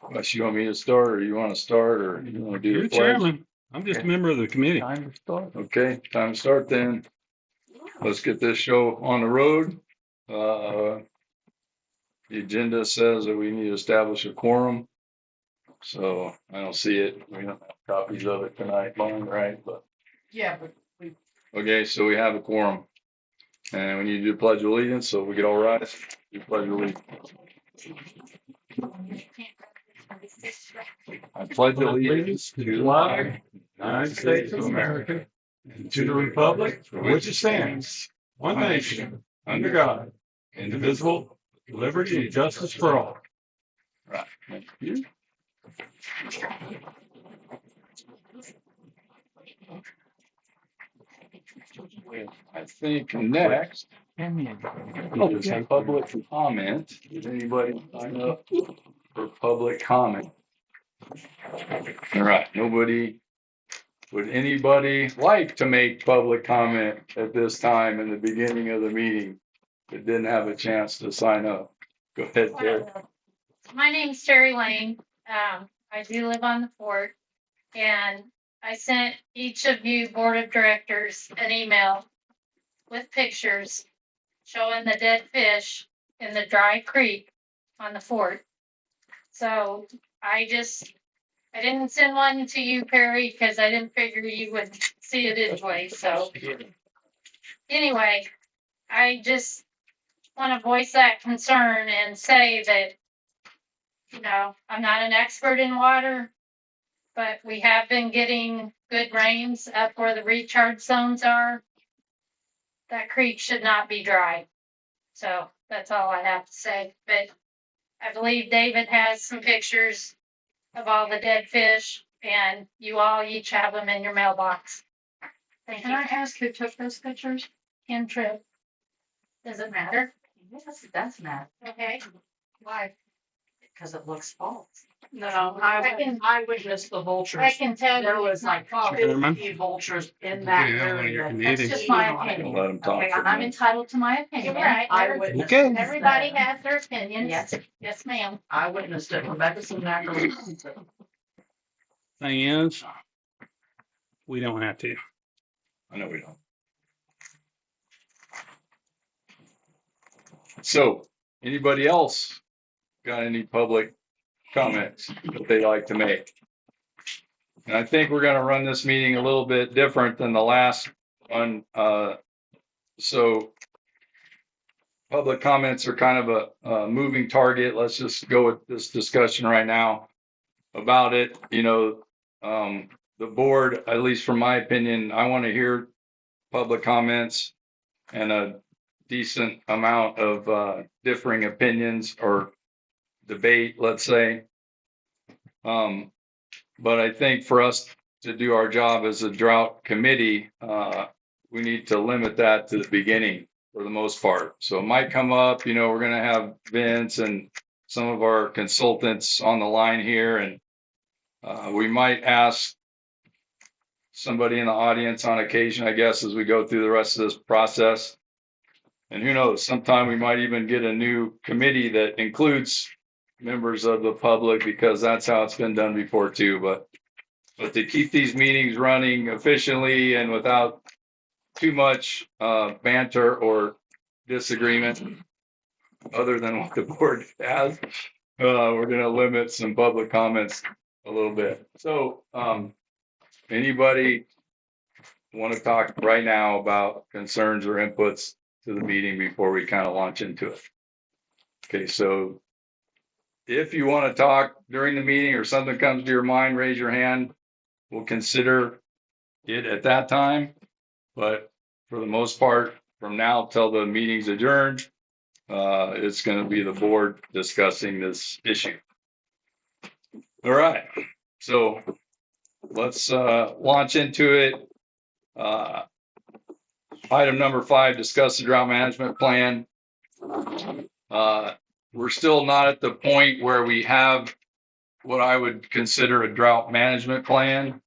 Unless you want me to start, or you want to start, or you want to do You're the pledge? chairman. I'm just a member of the committee. Time to start. Okay, time to start then. Let's get this show on the road. The agenda says that we need to establish a quorum. So I don't see it. We don't have copies of it tonight, Lauren, right? But Yeah, but okay, so we have a quorum. And we need to do pledge of allegiance, so we get all rise. Do pledge of allegiance. I pledge allegiance to the flag, United States of America, and to the republic for which it stands, one nation, under God, indivisible, with liberty and justice for all. Right. Thank you. I think next is public comment. Did anybody sign up for public comment? All right, nobody. Would anybody like to make public comment at this time in the beginning of the meeting that didn't have a chance to sign up? Go ahead, Terry. My name's Terry Lane. I do live on the fort, and I sent each of you board of directors an email with pictures showing the dead fish in the dry creek on the fort. So I didn't send one to you, Perry, because I didn't figure you would see it anyway. So anyway, I just want to voice that concern and say that, you know, I'm not an expert in water, but we have been getting good rains up where the recharge zones are. That creek should not be dry. So that's all I have to say. But I believe David has some pictures of all the dead fish, and you all each have them in your mailbox. Thank can you. I ask who took those pictures? Ken Tripp. Does it matter? Yes, it does matter. Okay. Why? Because it looks false. No, I I witnessed the vultures. I can tell There you was it's not like false. Chairman? 50 vultures in that Yeah, one of your area. committees. That's just my Don't opinion. let them talk Okay, for a I'm minute. entitled to my opinion. You're right. I witnessed Okay. Everybody that. has their opinions. Yes, Yes, ma'am. I witnessed it. Rebecca Sinacker. Thing is, we don't have to. I know we don't. So, anybody else got any public comments that they'd like to make? And I think we're going to run this meeting a little bit different than the last one. So, public comments are kind of a moving target. Let's just go with this discussion right now about it. You know, the board, at least from my opinion, I want to hear public comments and a decent amount of differing opinions or debate, let's say. But I think for us to do our job as a drought committee, we need to limit that to the beginning for the most part. So it might come up, you know, we're going to have Vince and some of our consultants on the line here, and we might ask somebody in the audience on occasion, I guess, as we go through the rest of this process. And who knows, sometime we might even get a new committee that includes members of the public, because that's how it's been done before too. But to keep these meetings running efficiently and without too much banter or disagreement, other than what the board has, we're going to limit some public comments a little bit. So anybody want to talk right now about concerns or inputs to the meeting before we kind of launch into it? Okay, so if you want to talk during the meeting or something comes to your mind, raise your hand. We'll consider it at that time. But for the most part, from now till the meeting's adjourned, it's going to be the board discussing this issue. All right, so let's launch into it. Item number 5, discuss the drought management plan. We're still not at the point where we have what I would consider a drought management plan.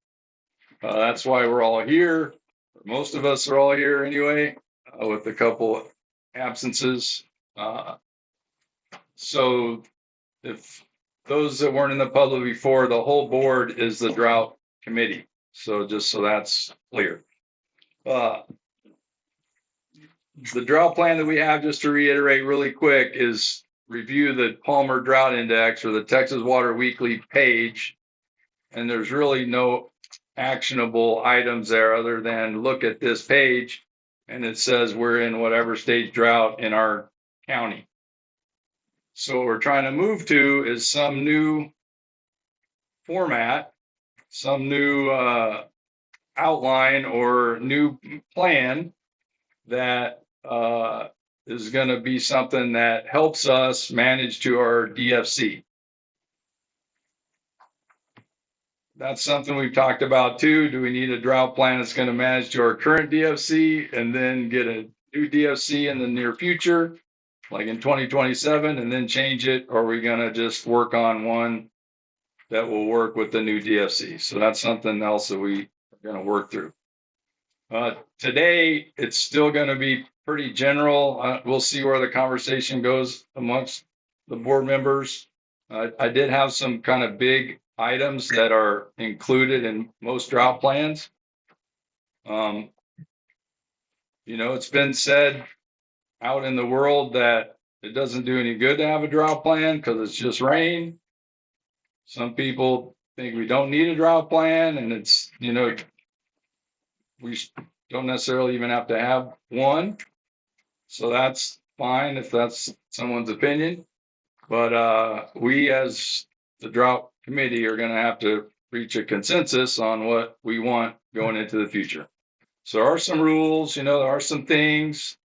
That's why we're all here. Most of us are all here anyway, with a couple absences. So if those that weren't in the public before, the whole board is the drought committee. So just so that's clear. The drought plan that we have, just to reiterate really quick, is review the Palmer Drought Index or the Texas Water Weekly page. And there's really no actionable items there other than look at this page and it says we're in whatever stage drought in our county. So what we're trying to move to is some new format, some new outline or new plan that is going to be something that helps us manage to our DFC. That's something we've talked about too. Do we need a drought plan that's going to manage to our current DFC and then get a new DFC in the near future, like in 2027, and then change it? Or are we going to just work on one that will work with the new DFC? So that's something else that we are going to work through. Today, it's still going to be pretty general. We'll see where the conversation goes amongst the board members. I did have some kind of big items that are included in most drought plans. You know, it's been said out in the world that it doesn't do any good to have a drought plan because it's just rain. Some people think we don't need a drought plan, and it's, you know, we don't necessarily even have to have one. So that's fine if that's someone's opinion. But we as the drought committee are going to have to reach a consensus on what we want going into the future. So there are some rules, you know, there are some things.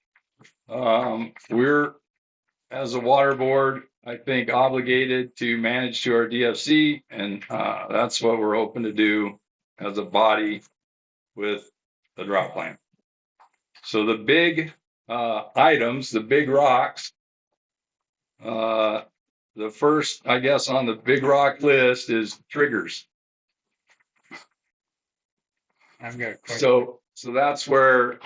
We're, as a water board, I think, obligated to manage to our DFC, and that's what we're hoping to do as a body with the drought plan. So the big items, the big rocks, the first, I guess, on the big rock list is triggers. I've got a question. So that's where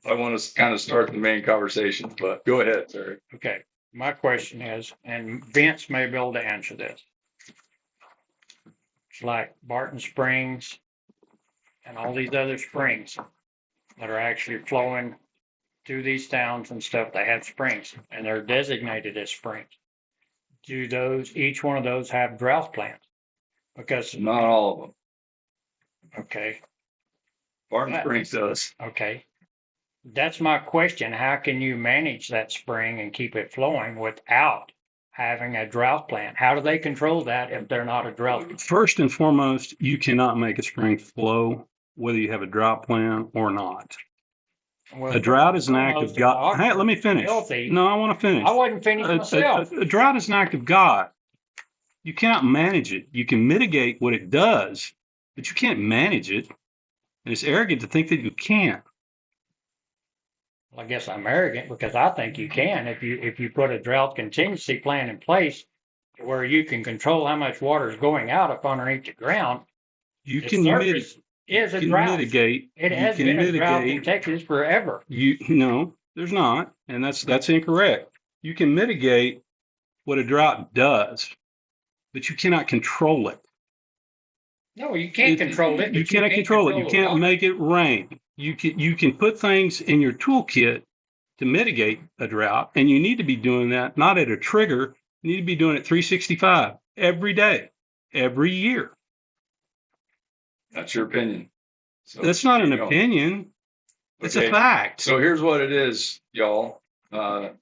I want to kind of start the main conversation, but go ahead, Terry. Okay, my question is, and Vince may be able to answer this. It's like Barton Springs and all these other springs that are actually flowing through these towns and stuff. They have springs and they're designated as springs. Do those, each one of those have drought plans? Because, Not all of them. okay, Barton Springs does. okay. That's my question. How can you manage that spring and keep it flowing without having a drought plan? How do they control that if they're not a drought? First and foremost, you cannot make a spring flow whether you have a drought plan or not. Well, A drought is an act almost of God. Hey, let me finish. Healthy. No, I want to finish. I wasn't finished myself. A drought is an act of God. You cannot manage it. You can mitigate what it does, but you can't manage it. And it's arrogant to think that you can. I guess I'm arrogant because I think you can if you put a drought contingency plan in place where you can control how much water is going out up underneath the ground. You The can, surface is a drought. mitigate. It you has can been a drought in mitigate. Texas forever. No, there's not, and that's incorrect. You can mitigate what a drought does, but you cannot control it. No, you can't control it. You but cannot can control it. You the can't water. make it rain. You can put things in your toolkit to mitigate a drought, and you need to be doing that not at a trigger. You need to be doing it 365 every day, every year. That's your opinion. So That's not an keep going. opinion. It's Okay. a fact. So here's what it is, y'all.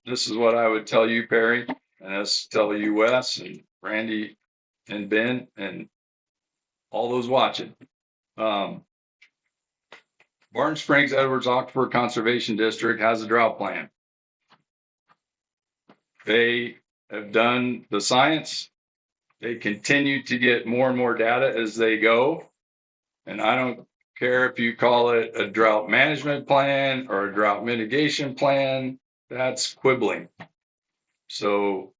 This is what I would tell you, Perry, and this tell you, Wes, and Randy, and Ben, and all those watching. Barton Springs Edwards Aquifer Conservation District has a drought plan. They have done the science. They continue to get more and more data as they go. And I don't care if you call it a drought management plan or a drought mitigation plan, that's quibbling. So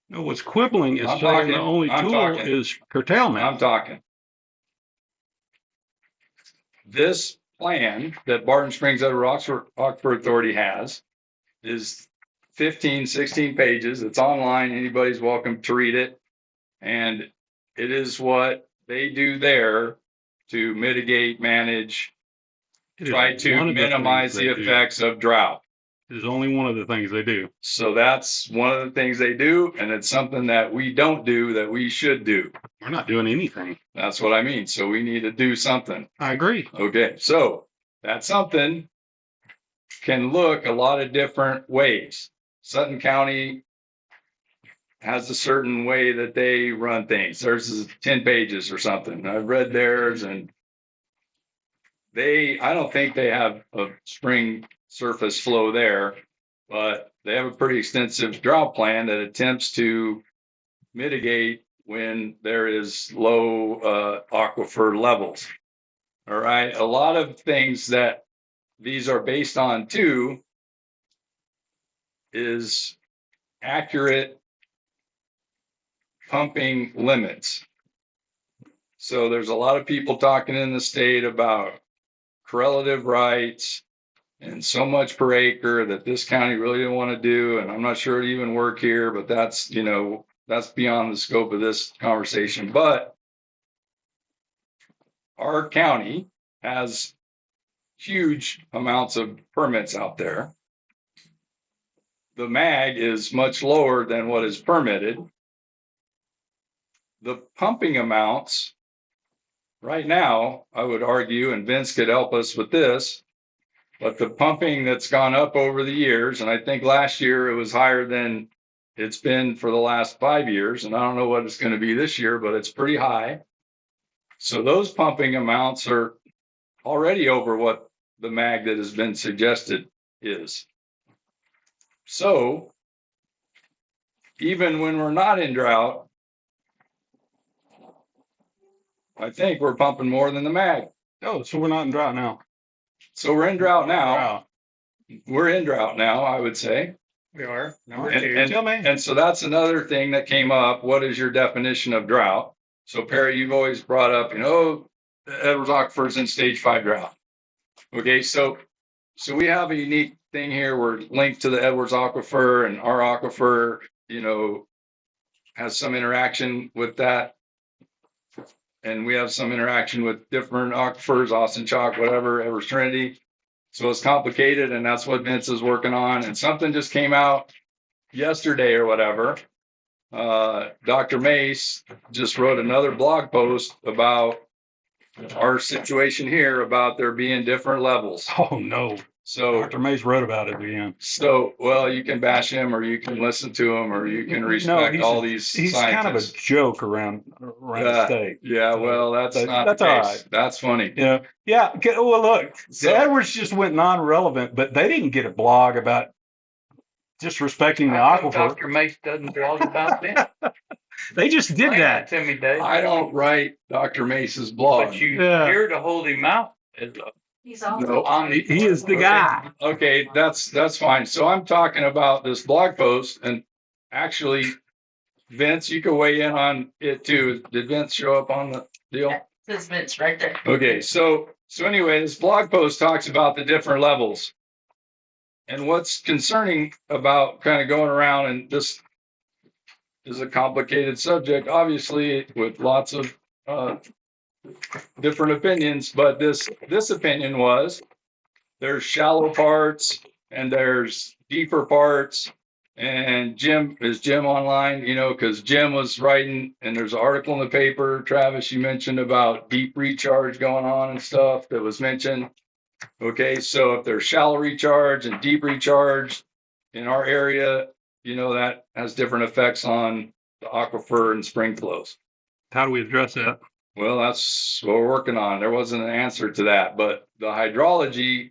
No, what's quibbling is I'm saying talking- the only I'm tool talking. is curtailment. I'm talking. This plan that Barton Springs Edward Aquifer Authority has is 15, 16 pages. It's online. Anybody's welcome to read it. And it is what they do there to mitigate, manage, It is try one to of the minimize things the they do. effects of drought. It is only one of the things they do. So that's one of the things they do, and it's something that we don't do that we should do. We're not doing anything. That's what I mean. So we need to do something. I agree. Okay, so that something can look a lot of different ways. Sutton County has a certain way that they run things. Theirs is 10 pages or something. I've read theirs, and I don't think they have a spring surface flow there, but they have a pretty extensive drought plan that attempts to mitigate when there is low aquifer levels. All right. A lot of things that these are based on too is accurate pumping limits. So there's a lot of people talking in the state about correlative rights and so much per acre that this county really didn't want to do. And I'm not sure it even work here, but that's beyond the scope of this conversation. But our county has huge amounts of permits out there. The MAG is much lower than what is permitted. The pumping amounts right now, I would argue, and Vince could help us with this, but the pumping that's gone up over the years, and I think last year it was higher than it's been for the last 5 years, and I don't know what it's going to be this year, but it's pretty high. So those pumping amounts are already over what the MAG that has been suggested is. So even when we're not in drought, I think we're pumping more than the MAG. Oh, so we're not in drought now. So we're in drought now. Wow. We're in drought now, I would say. We are. Number And- two. Tell me. And so that's another thing that came up. What is your definition of drought? So Perry, you've always brought up, the Edwards Aquifer's in stage 5 drought. Okay, so we have a unique thing here. We're linked to the Edwards Aquifer, and our aquifer, has some interaction with that. And we have some interaction with different aquifers, Austin Chalk, whatever, Edwards Trinity. So it's complicated, and that's what Vince is working on. And something just came out yesterday or whatever. Dr. Mace just wrote another blog post about our situation here, about there being different levels. Oh, no. So, Dr. Mays wrote about it again. well, you can bash him, or you can listen to him, or you can respect he's all these He's scientists. kind of a joke around the state. Yeah, well, that's not the that's all case. right. That's funny. Yeah. Yeah. Okay, well, look, So- the Edwards just went non-relevant, but they didn't get a blog about disrespecting the aquifer. Dr. Mace doesn't blog about them. They just did Explain that. to me, Dave. I don't write Dr. Mace's blog. But you Yeah. here to hold him out. He's also. No, He is the guy. Okay, that's fine. So I'm talking about this blog post, and actually, Vince, you can weigh in on it too. Did Vince show up on the deal? This Vince right there. Okay, so anyway, this blog post talks about the different levels. And what's concerning about kind of going around, and this is a complicated subject, obviously, with lots of different opinions, but this opinion was there's shallow parts and there's deeper parts. And Jim online, because Jim was writing, and there's an article in the paper, Travis, you mentioned about deep recharge going on and stuff that was mentioned. Okay, so if there's shallow recharge and deep recharge in our area, that has different effects on the aquifer and spring flows. How do we address that? Well, that's what we're working on. There wasn't an answer to that, but the hydrology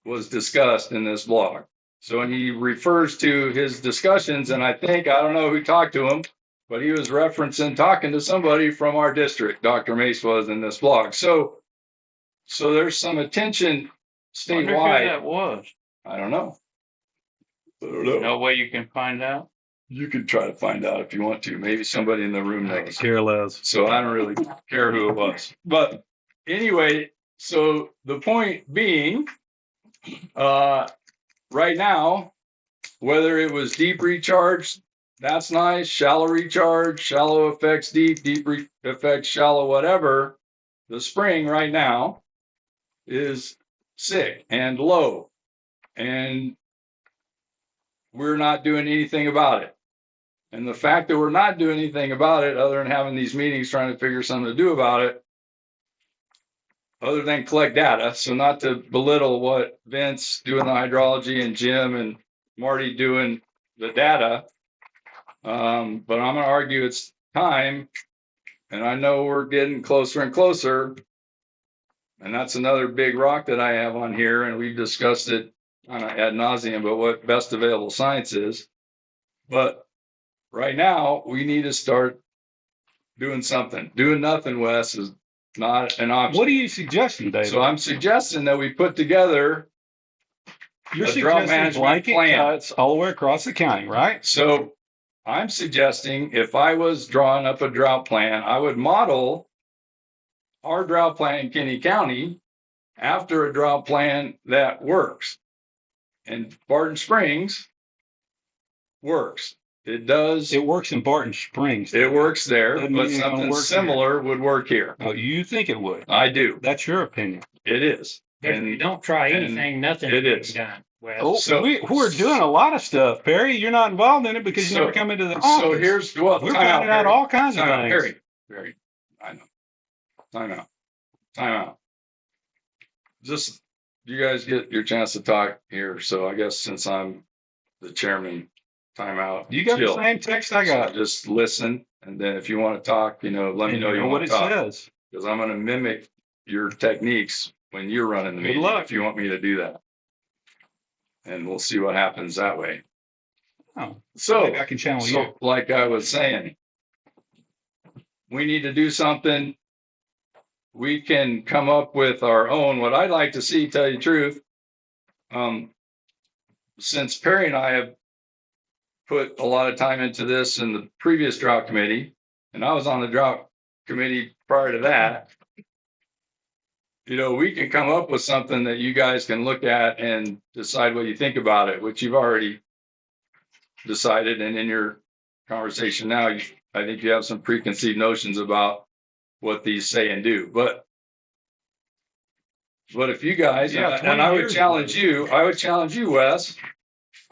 was discussed in this blog. So when he refers to his discussions, and I don't know who talked to him, but he was referencing talking to somebody from our district. Dr. Mace was in this blog. So there's some attention Wonder who statewide. that was. I don't know. I don't know. No way you can find out. You could try to find out if you want to. Maybe somebody in the room knows. Care less. So I don't really care who it was. But anyway, so the point being, right now, whether it was deep recharge That's nice. Shallow recharge, shallow affects deep, deep affects shallow, whatever. The spring right now is sick and low, and we're not doing anything about it. And the fact that we're not doing anything about it, other than having these meetings trying to figure something to do about it, other than collect data. So not to belittle what Vince doing the hydrology and Jim and Marty doing the data. But I'm going to argue it's time. And I know we're getting closer and closer. And that's another big rock that I have on here. And we've discussed it ad nauseum, but what best available science is. But right now, we need to start doing something. Doing nothing, Wes, is not an option. What are you suggesting, David? So I'm suggesting that we put together You're a drought suggesting management blanket plan. cuts all the way across the county, right? So I'm suggesting if I was drawing up a drought plan, I would model our drought plan in Kenny County after a drought plan that works. And Barton Springs works. It does. It works in Barton Springs. It works there, Doesn't but mean it don't something work similar would work here. Oh, you think it would? I do. That's your opinion. It is. If you don't try and anything, nothing's it being is. done. Well, Oh, So- we're doing a lot of stuff, Perry. You're not involved in it because you So- never come into the office. So here's what we're time out, finding out Perry. all kinds of Time out, things. Perry. I know. Time out. Just you guys get your chance to talk here. So I guess since I'm the chairman, time out. You got Chill. the same text I So got. just listen, and then if you want to talk, let me And know you what want it to talk, says. because I'm going to mimic your techniques when you're running the Good meeting. luck. If you want me to do that, and we'll see what happens that way. Oh, So, maybe I can channel you. so like I was saying, we need to do something. We can come up with our own. What I'd like to see, tell you the truth, since Perry and I have put a lot of time into this in the previous drought committee, and I was on the drought committee prior to that, we can come up with something that you guys can look at and decide what you think about it, which you've already decided. And in your conversation now, I think you have some preconceived notions about what these say and do. But if you guys, Yeah, and 20 I would years challenge you, Wes,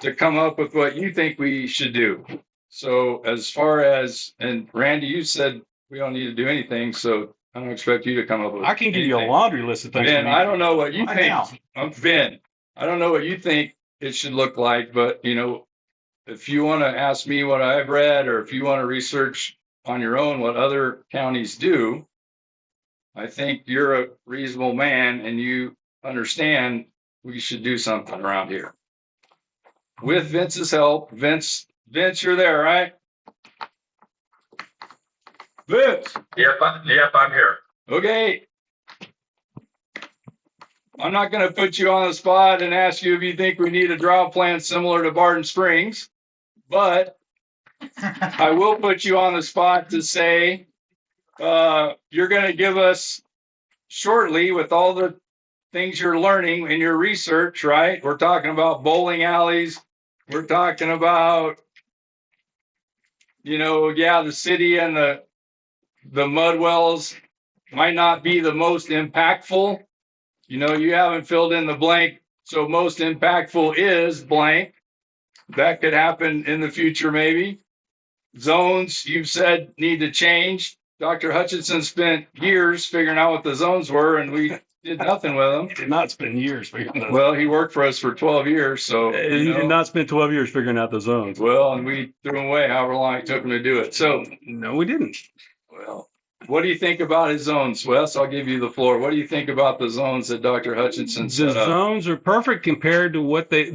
to come up with what you think we should do. So as far as, and Randy, you said we don't need to do anything, so I don't expect you to come up with I can give you a anything. laundry list of things. Ben, we I need don't to know do what you right think. now. Ben, I don't know what you think it should look like, but if you want to ask me what I've read, or if you want to research on your own what other counties do, I think you're a reasonable man and you understand we should do something around here. With Vince's help. Vince, you're there, right? Vince. Yep, I'm here. Okay. I'm not going to put you on the spot and ask you if you think we need a drought plan similar to Barton Springs, but I will put you on the spot to say you're going to give us shortly, with all the things you're learning in your research, right? We're talking about bowling alleys. We're talking about, the city and the mud wells might not be the most impactful. You haven't filled in the blank. So most impactful is blank. That could happen in the future, maybe. Zones, you've said, need to change. Dr. Hutchinson spent years figuring out what the zones were, and we did nothing with them. He did not spend years figuring out. Well, he worked for us for 12 years, so. He did not spend 12 years figuring out the zones. Well, and we threw him away however long it took him to do it. So, No, we didn't. well, what do you think about his zones, Wes? I'll give you the floor. What do you think about the zones that Dr. Hutchinson The set up? zones are perfect compared to what the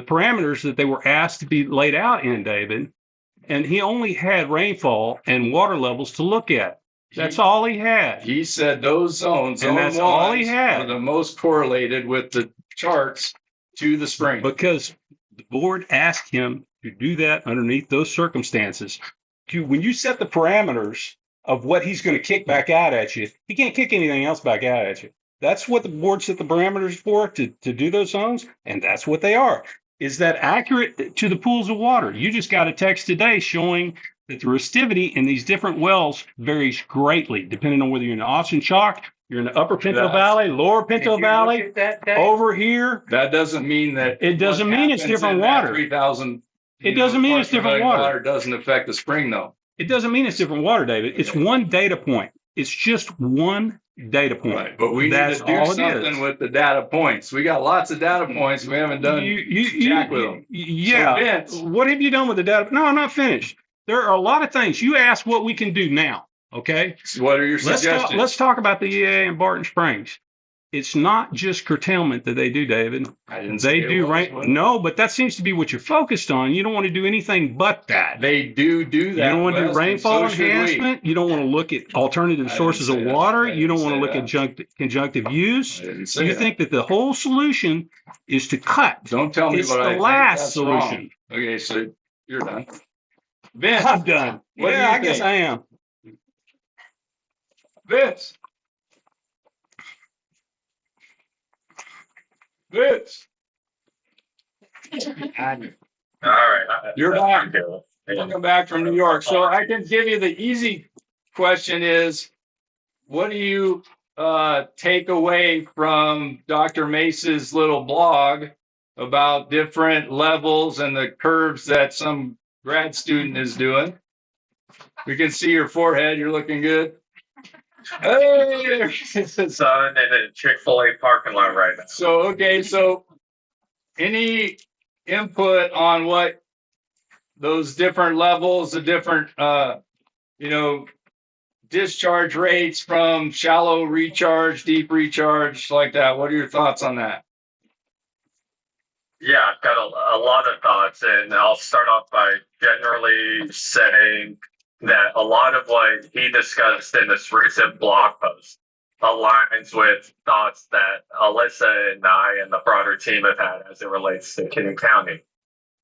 parameters that they were asked to be laid out in, David. And he only had rainfall and water levels to look at. That's all he had. He said those zones, And zone that's all he ones, had. were the most correlated with the charts to the spring. Because the board asked him to do that underneath those circumstances. When you set the parameters of what he's going to kick back out at you, he can't kick anything else back out at you. That's what the board set the parameters for, to do those zones, and that's what they are. Is that accurate to the pools of water? You just got a text today showing that the restivity in these different wells varies greatly, depending on whether you're in the Austin Chalk, you're in the Upper Pinto That's- Valley, Lower Pinto Did you look Valley, at that, Dave? over here. That doesn't mean that. It doesn't mean it's different water. 3,000. It doesn't mean it's different water. Doesn't affect the spring though. It doesn't mean it's different water, David. It's one data point. It's just one data point. Right, but we need That's to do all it something is. with the data points. We got lots of data points. We haven't done jack with them. Yeah. So Vince, What have you done with the data? No, I'm not finished. There are a lot of things. You asked what we can do now. Okay. what are your Let's suggestions? talk about the EA in Barton Springs. It's not just curtailment that they do, David. I didn't say They it do was, right. but No, but that seems to be what you're focused on. You don't want to do anything but that. They do that. You don't want to do Wes, and rainfall so should we. enhancement. You don't want to look at alternative I didn't sources of say that. water. I You don't didn't want to say look at conjunctive use. I didn't say You that. think that the whole solution is to cut. Don't tell me It's what I the think. last That's solution. wrong. Okay, so you're done. Vince, I'm done. What do Yeah, you I guess think? I am. Vince. Vince, All right. you're back. Yeah. Welcome back from New York. So I can give you the easy question is, what do you take away from Dr. Mace's little blog about different levels and the curves that some grad student is doing? We can see your forehead. You're looking good. Hey! So I'm in a Chick-fil-A parking lot right now. So, okay, so any input on what those different levels, the different, discharge rates from shallow recharge, deep recharge, like that? What are your thoughts on that? Yeah, I've got a lot of thoughts, and I'll start off by generally saying that a lot of what he discussed in this recent blog post aligns with thoughts that Alyssa and I and the broader team have had as it relates to Kenyon County.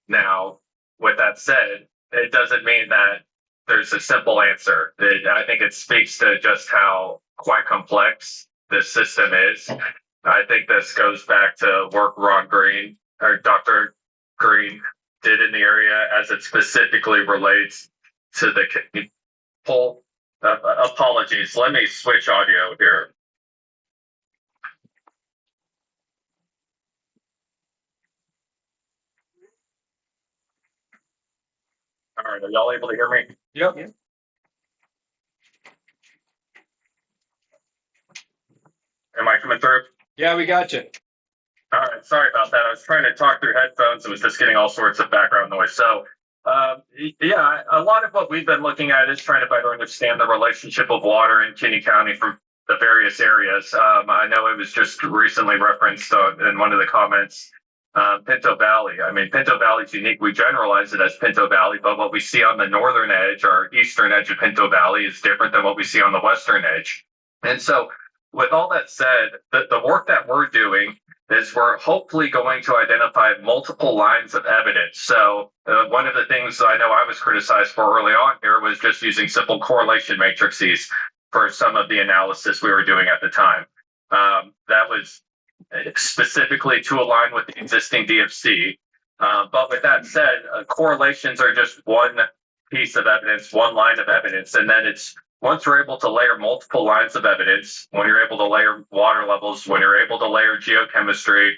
Now, with that said, it doesn't mean that there's a simple answer. I think it speaks to just how quite complex this system is. I think this goes back to work Ron Green or Dr. Green did in the area as it specifically relates to the poll. Apologies. Let me switch audio here. All right, are y'all able to hear me? Yep. Am I coming through? Yeah, we got you. All right, sorry about that. I was trying to talk through headphones. It was just getting all sorts of background noise. So, yeah, a lot of what we've been looking at is trying to better understand the relationship of water in Kenyon County from the various areas. I know it was just recently referenced in one of the comments, Pinto Valley. I mean, Pinto Valley is unique. We generalize it as Pinto Valley, but what we see on the northern edge or eastern edge of Pinto Valley is different than what we see on the western edge. And so, with all that said, the work that we're doing is we're hopefully going to identify multiple lines of evidence. So one of the things I know I was criticized for early on here was just using simple correlation matrices for some of the analysis we were doing at the time. That was specifically to align with the existing DFC. But with that said, correlations are just one piece of evidence, one line of evidence, and then it's once you're able to layer multiple lines of evidence, when you're able to layer water levels, when you're able to layer geochemistry,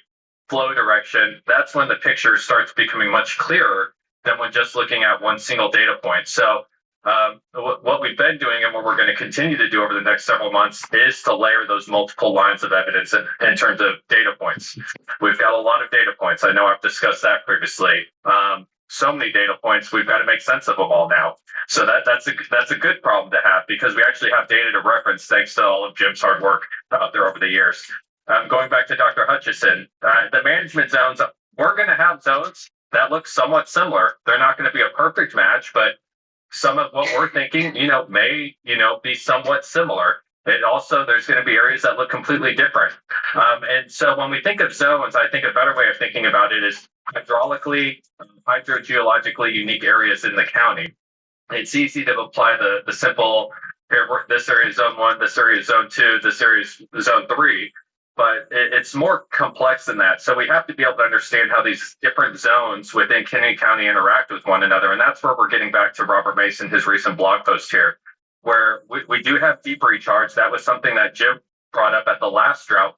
flow direction, that's when the picture starts becoming much clearer than when just looking at one single data point. So what we've been doing and what we're going to continue to do over the next several months is to layer those multiple lines of evidence in terms of data points. We've got a lot of data points. I know I've discussed that previously. So many data points, we've got to make sense of them all now. So that's a good problem to have because we actually have data to reference thanks to all of Jim's hard work out there over the years. Going back to Dr. Hutchison, the management zones, we're going to have zones that look somewhat similar. They're not going to be a perfect match, but some of what we're thinking, may, be somewhat similar. And also, there's going to be areas that look completely different. And so when we think of zones, I think a better way of thinking about it is hydraulically, hydrogeologically unique areas in the county. It's easy to apply the simple, here, this area is zone 1, this area is zone 2, this area is zone 3. but it's more complex than that. So we have to be able to understand how these different zones within Kenny County interact with one another. And that's where we're getting back to Robert Mason, his recent blog post here, where we do have deep recharge. That was something that Jim brought up at the last drought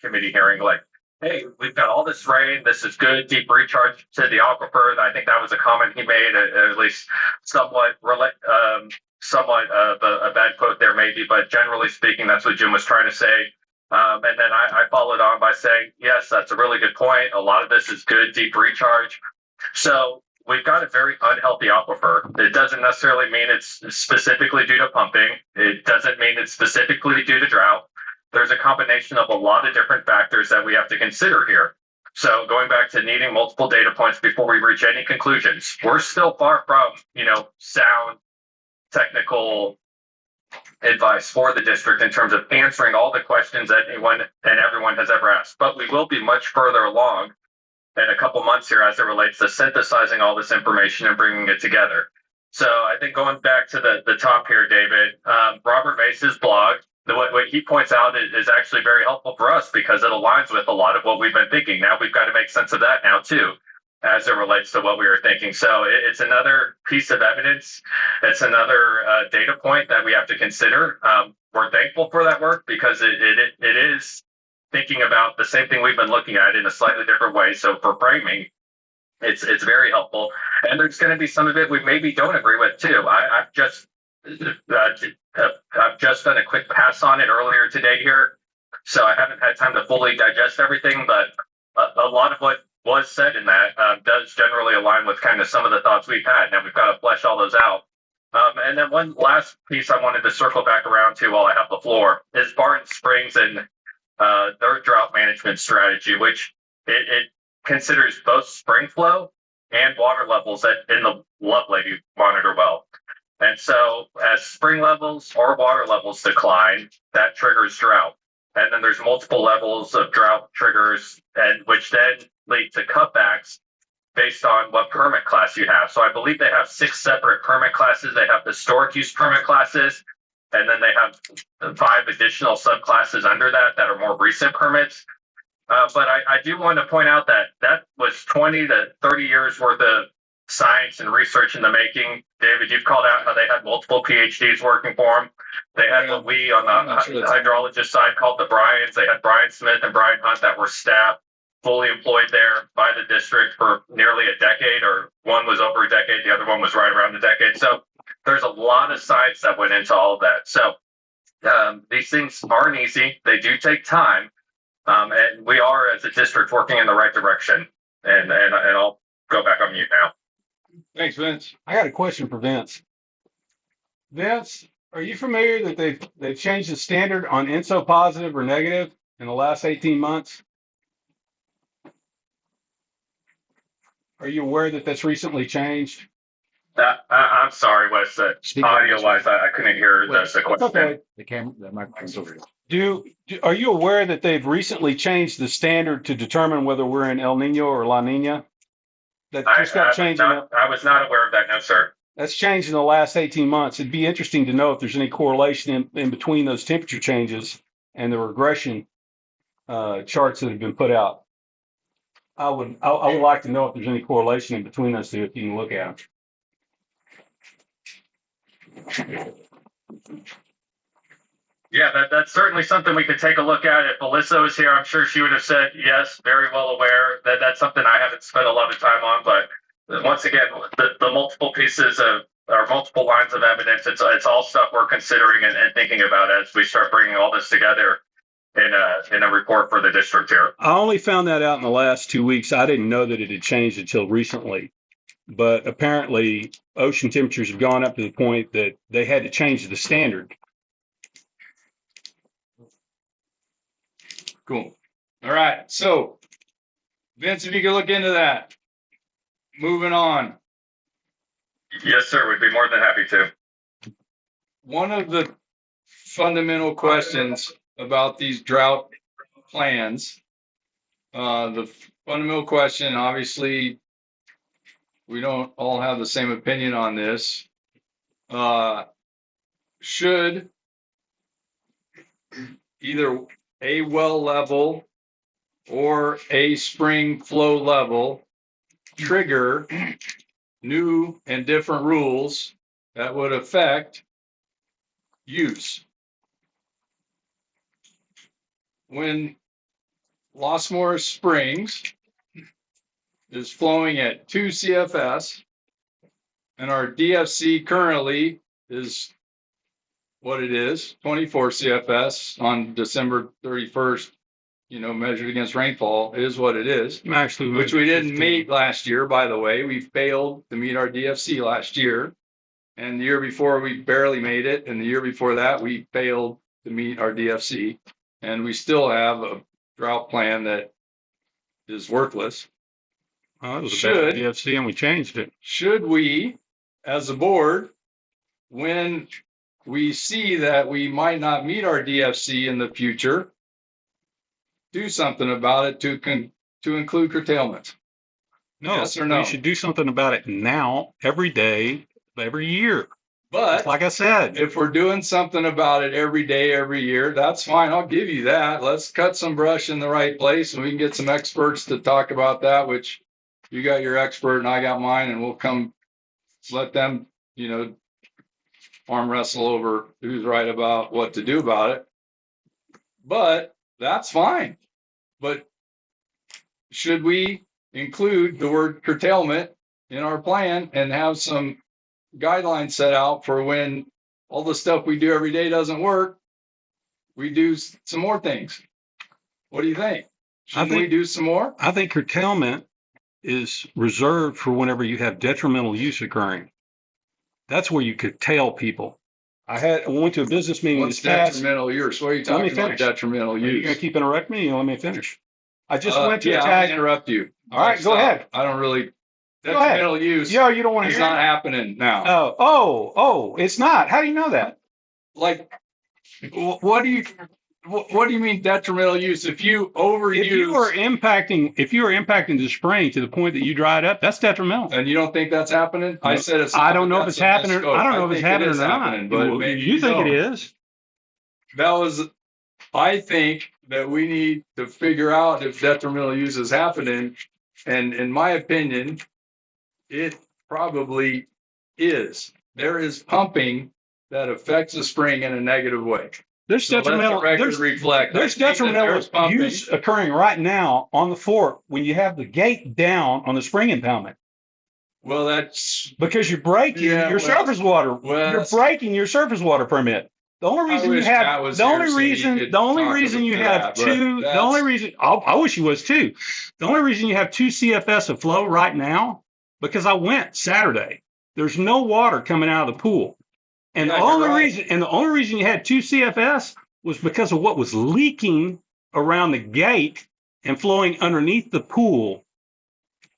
committee hearing, like, hey, we've got all this rain. This is good, deep recharge to the aquifer. I think that was a comment he made, at least somewhat of a bad quote there maybe, but generally speaking, that's what Jim was trying to say. And then I followed on by saying, yes, that's a really good point. A lot of this is good, deep recharge. So we've got a very unhealthy aquifer. It doesn't necessarily mean it's specifically due to pumping. It doesn't mean it's specifically due to drought. There's a combination of a lot of different factors that we have to consider here. So going back to needing multiple data points before we reach any conclusions, we're still far from, sound technical advice for the district in terms of answering all the questions that anyone and everyone has ever asked. But we will be much further along in a couple months here as it relates to synthesizing all this information and bringing it together. So I think going back to the top here, David, Robert Mace's blog, what he points out is actually very helpful for us because it aligns with a lot of what we've been thinking. Now we've got to make sense of that now too, as it relates to what we were thinking. So it's another piece of evidence. It's another data point that we have to consider. We're thankful for that work because it is thinking about the same thing we've been looking at in a slightly different way. So for framing, it's very helpful. And there's going to be some of it we maybe don't agree with too. I've just done a quick pass on it earlier today here, so I haven't had time to fully digest everything, but a lot of what was said in that does generally align with kind of some of the thoughts we've had. Now we've got to flesh all those out. And then one last piece I wanted to circle back around to while I have the floor is Barton Springs and their drought management strategy, which it considers both spring flow and water levels in the Lovelady monitor well. And so as spring levels or water levels decline, that triggers drought. And then there's multiple levels of drought triggers, and which then lead to cutbacks based on what permit class you have. So I believe they have 6 separate permit classes. They have historic use permit classes, and then they have 5 additional subclasses under that are more recent permits. But I do want to point out that was 20 to 30 years worth of science and research in the making. David, you've called out how they had multiple PhDs working for them. They had what we on the hydrologist side called the Bryans. They had Brian Smith and Brian Hunt that were staff fully employed there by the district for nearly a decade, or one was over a decade, the other one was right around a decade. So there's a lot of science that went into all of that. So these things aren't easy. They do take time. And we are, as a district, working in the right direction. And I'll go back on mute now. Thanks, Vince. I got a question for Vince. Vince, are you familiar that they've changed the standard on INSO positive or negative in the last 18 months? Are you aware that that's recently changed? I'm sorry, Wes. Audio-wise, I couldn't hear the question. Okay. The microphone's over here. Are you aware that they've recently changed the standard to determine whether we're in El Nino or La Nina? That just got changed. I was not aware of that, no, sir. That's changed in the last 18 months. It'd be interesting to know if there's any correlation in between those temperature changes and the regression charts that have been put out. I would like to know if there's any correlation in between those two, if you can look at them. Yeah, that's certainly something we could take a look at. If Alyssa was here, I'm sure she would have said yes, very well aware. That's something I haven't spent a lot of time on. But once again, the multiple pieces of or multiple lines of evidence, it's all stuff we're considering and thinking about as we start bringing all this together in a report for the district here. I only found that out in the last 2 weeks. I didn't know that it had changed until recently. But apparently, ocean temperatures have gone up to the point that they had to change the standard. Cool. All right. So, Vince, if you could look into that. Moving on. Yes, sir. We'd be more than happy to. One of the fundamental questions about these drought plans, the fundamental question, obviously, we don't all have the same opinion on this. Should either a well level or a spring flow level trigger new and different rules that would affect use. When Los Moras Springs is flowing at 2 CFS and our DFC currently is what it is, 24 CFS on December 31st, measured against rainfall is what it is, Actually, which we didn't meet last year, by the way. We failed to meet our DFC last year. And the year before, we barely made it. And the year before that, we failed to meet our DFC. And we still have a drought plan that is worthless. Well, it was a bad DFC and we changed it. Should we, as a board, when we see that we might not meet our DFC in the future, do something about it to include curtailment? No, yes or no? we should do something about it now, every day, every year. But just like I said, if we're doing something about it every day, every year, that's fine. I'll give you that. Let's cut some brush in the right place, and we can get some experts to talk about that, which you got your expert and I got mine, and we'll come let them, arm wrestle over who's right about what to do about it. But that's fine. But should we include the word curtailment in our plan and have some guidelines set out for when all the stuff we do every day doesn't work, we do some more things? What do you think? Shouldn't we do some more? I think curtailment is reserved for whenever you have detrimental use occurring. That's where you curtail people. I went to a business meeting. What's detrimental use? What are you talking about? Detrimental use. You're going to keep interrupting me? You let me finish. I just went to I'm gonna interrupt you. All right, go ahead. I don't really. Detrimental use. Yeah, you don't want to hear. It's not happening now. Oh, it's not. How do you know that? Like, what do you mean detrimental use? If you overuse, if you are impacting the spring to the point that you dry it up, that's detrimental. And you don't think that's happening? No, I said it's. I don't know if it's happening. I don't know if it's happening or not. But you think it is? I think that we need to figure out if detrimental use is happening, and in my opinion, it probably is. There is pumping that affects the spring in a negative way. There's detrimental use occurring right now on the fort when you have the gate down on the spring impoundment. Well, that's because you're breaking your surface water. You're breaking your surface water permit. The only reason you have the only reason you have two. The only reason I wish you was too. The only reason you have 2 CFS of flow right now because I went Saturday. There's no water coming out of the pool. And the only reason you had 2 CFS was because of what was leaking around the gate and flowing underneath the pool.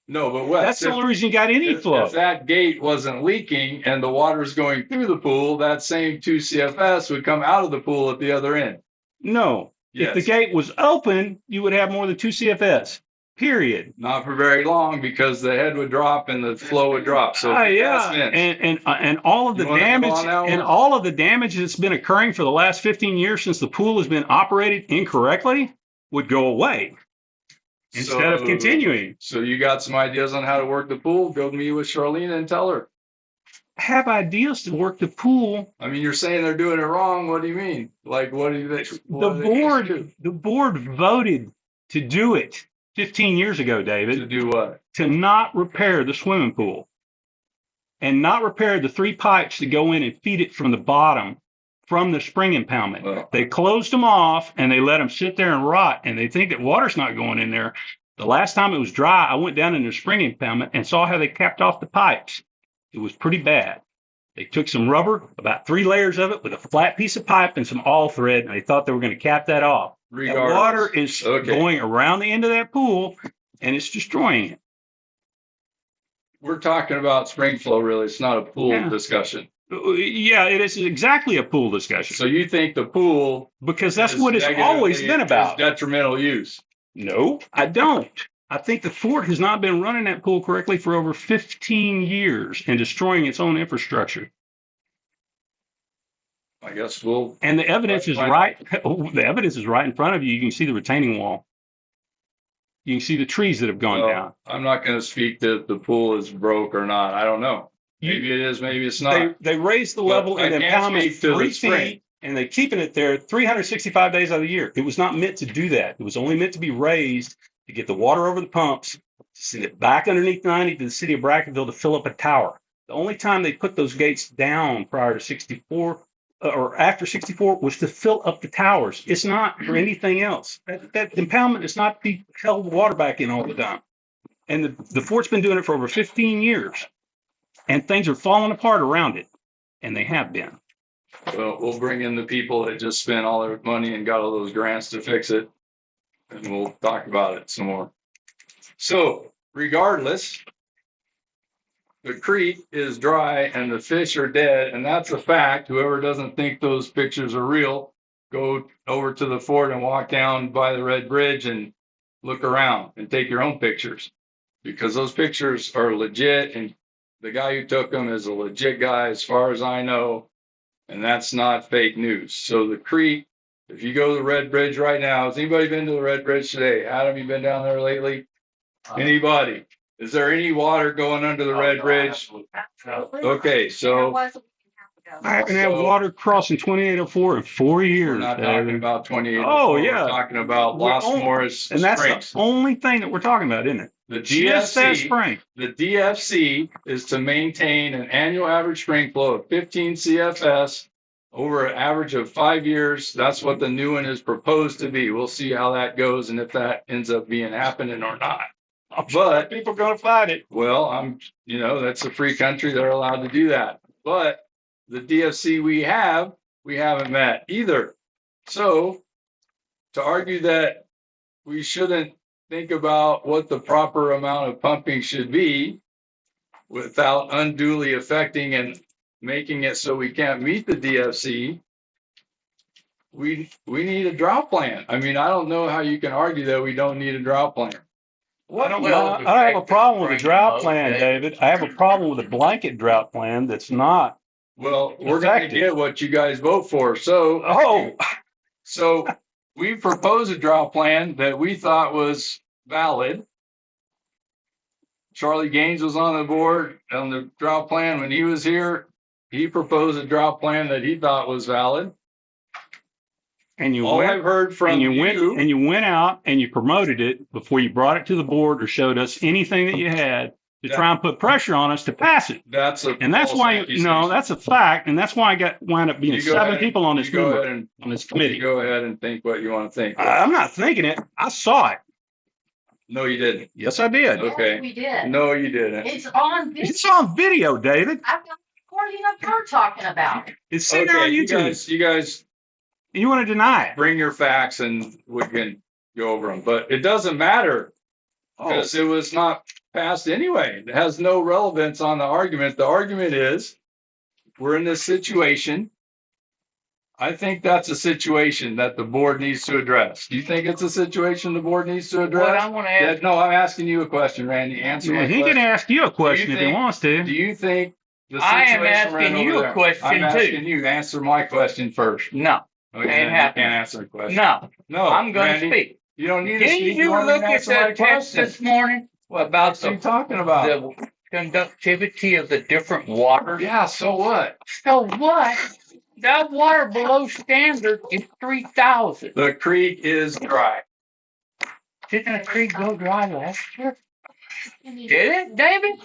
No, but Wes, that's the only reason you got any flow. If that gate wasn't leaking and the water's going through the pool, that same 2 CFS would come out of the pool at the other end. No. Yes. If the gate was open, you would have more than 2 CFS. Period. Not for very long because the head would drop and the flow would drop. So and all of the damage that's been occurring for the last 15 years since the pool has been operated incorrectly would go away instead of continuing. So you got some ideas on how to work the pool? Go to meet with Charlene and tell her. Have ideas to work the pool. I mean, you're saying they're doing it wrong. What do you mean? Like, what do you think? The board voted to do it 15 years ago, David. To do what? To not repair the swimming pool and not repair the 3 pipes that go in and feed it from the bottom from the spring impoundment. Well, they closed them off and they let them sit there and rot, and they think that water's not going in there. The last time it was dry, I went down in the spring impoundment and saw how they capped off the pipes. It was pretty bad. They took some rubber, about 3 layers of it, with a flat piece of pipe and some all thread, and they thought they were going to cap that off. That water is going around the end of that pool, and it's destroying it. We're talking about spring flow, really. It's not a pool discussion. Yeah, it is exactly a pool discussion. So you think the pool... Because that's what it's always been about. Detrimental use. No, I don't. I think the fort has not been running that pool correctly for over 15 years and destroying its own infrastructure. I guess we'll, And the evidence is right. The evidence is right in front of you. You can see the retaining wall. You can see the trees that have gone down. well, I'm not going to speak that the pool is broke or not. I don't know. Maybe it is, maybe it's not. They raised the But level I in the can't impoundment speak to the 3 spring. feet, and they're keeping it there 365 days out of the year. It was not meant to do that. It was only meant to be raised to get the water over the pumps, to send it back underneath 90 to the city of Brackettville to fill up a tower. The only time they put those gates down prior to 64 or after 64 was to fill up the towers. It's not for anything else. That impoundment is not to be held water back in all the time. And the fort's been doing it for over 15 years. And things are falling apart around it. And they have been. Well, we'll bring in the people that just spent all their money and got all those grants to fix it. And we'll talk about it some more. So regardless, the creek is dry and the fish are dead. And that's a fact. Whoever doesn't think those pictures are real, go over to the fort and walk down by the Red Bridge and look around and take your own pictures. Because those pictures are legit, and the guy who took them is a legit guy as far as I know, and that's not fake news. So the creek, if you go to the Red Bridge right now, has anybody been to the Red Bridge today? Adam, you been down there lately? Anybody? Is there any water going under the Red Bridge? Okay, There so was a week and a half ago. I haven't had water crossing 2804 in 4 years. we're not talking about 28. Oh, yeah. We're talking about We're Las only- Moras And that's Springs. the only thing that we're talking about, isn't it? The Just that DFC. spring. The DFC is to maintain an annual average spring flow of 15 CFS over an average of 5 years. That's what the new one is proposed to be. We'll see how that goes and if that ends up being happening or not. But People are going to fight it. well, that's a free country. They're allowed to do that. But the DFC we haven't met either. So to argue that we shouldn't think about what the proper amount of pumping should be without unduly affecting and making it so we can't meet the DFC, we need a drought plan. I mean, I don't know how you can argue that we don't need a drought plan. I don't have a problem with a drought plan, David. I have a problem with a blanket drought plan that's not. Well, we're going to Effective. get what you guys vote for. So we proposed a drought plan that we thought was valid. Charlie Gaines was on the board on the drought plan when he was here. He proposed a drought plan that he thought was valid. And you All went, I've heard from and you went out and you promoted it before you brought it to the board or showed us anything that you had to try and put pressure on us to pass it. That's a And that's false why, accusation. that's a fact. And that's why I wound up being You go 7 ahead- people on this you go board, ahead and on this you committee. go ahead and think what you want to think. I'm not thinking it. I saw it. No, you didn't. Yes, I did. Okay. Yes, we did. No, you didn't. It's on video. It's on video, David. I've got a recording of her talking about it. It's sitting there Okay, on you YouTube. guys You want to deny it? bring your facts and we can go over them. But it doesn't matter Oh, because it was not passed anyway. It has no relevance on the argument. The argument is we're in this situation. I think that's a situation that the board needs to address. Do you think it's a situation the board needs to What address? I want to ask, No, I'm asking you a question, Randy. Answer my he can question. ask you a question if he think- wants to. Do you think the I situation am asking ran over you a there? question, I'm too. asking you. Answer my question first. no, Okay, Can't you happen. can't answer the question. no, No, I'm going to Randy, speak. You don't need to Didn't speak. you want look to at answer my that text question. this morning about What are you the, talking about? the conductivity of the different waters? Yeah, so what? So what? That water below standard is 3,000. The creek is dry. Didn't the creek go dry last year? Did it, David?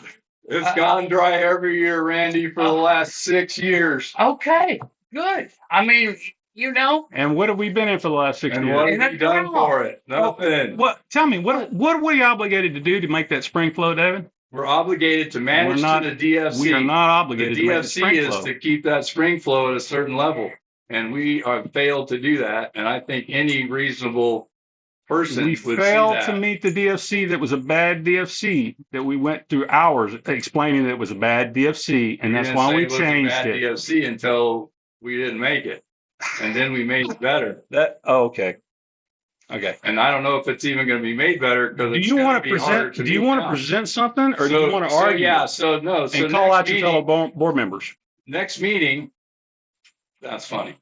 It's gone dry every year, Randy, for the last 6 years. Okay, good. I mean, And what have we been in for the last 6 And years? what Isn't have we it done wrong? for it? Nothing. Tell me, what are we obligated to do to make that spring flow, David? We're obligated to manage We're not- to the DFC. We are not The obligated to make the DFC spring is flow. to keep that spring flow at a certain level. And we have failed to do that. And I think any reasonable person We would see failed that. to meet the DFC that was a bad DFC, that we went through hours explaining that it was a bad DFC, and that's didn't why say we it was a changed bad it. DFC until we didn't make it. And then we made it better. Okay. Okay. And I don't know if it's even going to be made better because Do it's you going want to to be harder present? to Do you meet want to now. present something, or do you want to So, argue? yeah. So no. So And call out next your fellow meeting, board members. next meeting, That's funny.